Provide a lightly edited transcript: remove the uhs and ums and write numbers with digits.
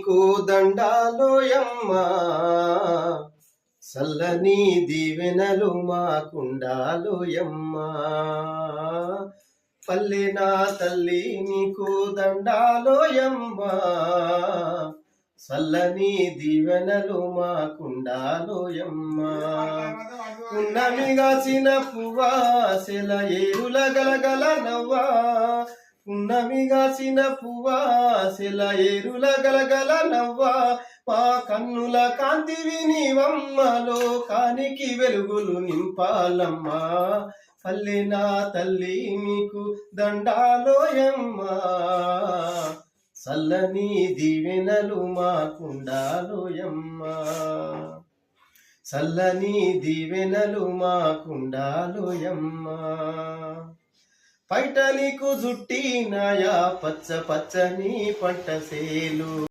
నీకు దండాలోయమ్మా, చల్లని దీవెనలు మాకుండాలోయమ్మా. పల్లె నా తల్లి నీకు దండాలోయమ్మా, చల్లని దీవెనలు మాకుండాలోయమ్మా. ఉన్నమిగాసిన పువ్వా సెల ఏరుల గలగల నవ్వా, ఉన్నమిగాసిన పువ్వా సెల ఏరుల గలగల నవ్వా. మా కన్నుల కాంతివి నీవమ్మలో కానికి వెలుగులు నింపాలమ్మా. పల్లె నా తల్లి నీకు దండాలోయమ్మా, చల్లని దీవెనలు మాకుండాలోయమ్మా, చల్లని దీవెనలు మాకుండాలోయమ్మా. పైట నీకు జుట్టినాయా పచ్చ పచ్చని పంట సేలు,